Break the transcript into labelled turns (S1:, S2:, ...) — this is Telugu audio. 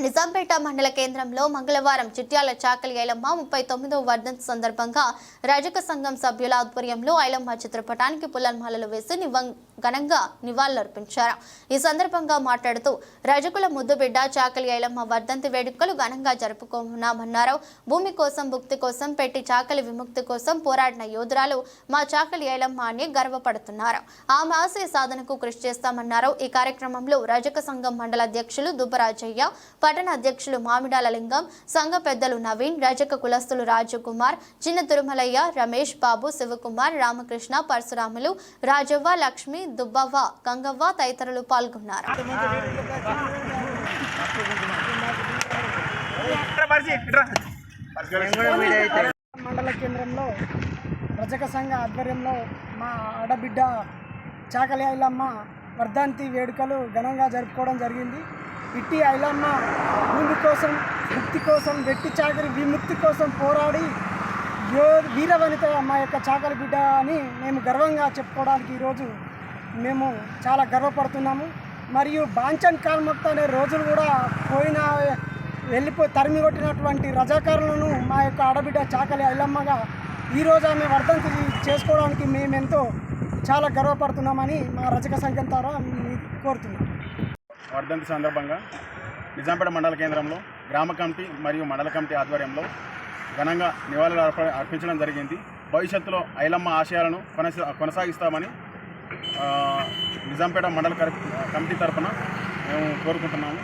S1: నిజాంపేట మండల కేంద్రంలో మంగళవారం చిట్యాల చాకలి ఐలమ్మ 39వ వర్ధంతి సందర్భంగా రజక సంఘం సభ్యుల ఆధ్వర్యంలో ఐలమ్మ చిత్రపటానికి పుల్లమాలలు వేసి ఘనంగా నివాళులర్పించారు. ఈ సందర్భంగా మాట్లాడుతూ రజకుల ముద్దుబిడ్డ చాకలి ఐలమ్మ వర్ధంతి వేడుకలు ఘనంగా జరుపుకున్నామన్నారు. భూమి కోసం భుక్తి కోసం పెట్టి చాకలి విముక్తి కోసం పోరాడిన యోధురాలు మా చాకలి ఐలమ్మ అని గర్వపడుతున్నారు. ఆమె ఆశయ సాధనకు కృషి చేస్తామన్నారు. ఈ కార్యక్రమంలో రజక సంఘం మండల అధ్యక్షులు దుబ్బరాజయ్య, పట్టణ అధ్యక్షులు మామిడాల లింగం, సంఘ పెద్దలు నవీన్, రజక కులస్తులు రాజు కుమార్, చిన్న తిరుమలయ్య, రమేష్ బాబు, శివకుమార్, రామకృష్ణ, పరశురాములు, రాజవ్వ, లక్ష్మి, దుబ్బవ్వ, గంగవ్వ తదితరులు పాల్గొన్నారు.
S2: మండల కేంద్రంలో రజక సంఘ ఆధ్వర్యంలో మా ఆడబిడ్డ చాకలి ఐలమ్మ వర్ధంతి వేడుకలు ఘనంగా జరుపుకోవడం జరిగింది. ఇట్టి ఐలమ్మ భూమి కోసం, ముక్తి కోసం, వెట్టి చాకలి విముక్తి కోసం పోరాడి వీరవనిత మా యొక్క చాకలి బిడ్డ అని మేము గర్వంగా చెప్పుకోవడానికి ఈరోజు మేము చాలా గర్వపడుతున్నాము. మరియు బాంచన్ కాల్మక్త అనే రోజులు కూడా తరిమి కొట్టినటువంటి రజాకారులను మా యొక్క ఆడబిడ్డ చాకలి ఐలమ్మగా ఈరోజు ఆమె వర్ధంతి చేసుకోవడానికి మేమెంతో చాలా గర్వపడుతున్నామని మా రజక సంఘం ద్వారా కోరుతున్నాం.
S3: వర్ధంతి సందర్భంగా నిజాంపేట మండల కేంద్రంలో గ్రామ కమిటీ మరియు మండల కమిటీ ఆధ్వర్యంలో ఘనంగా నివాళులు అర్పించడం జరిగింది. భవిష్యత్తులో ఐలమ్మ ఆశయాలను కొనసాగిస్తామని నిజాంపేట మండల కమిటీ తరఫున మేము కోరుకుంటున్నాము.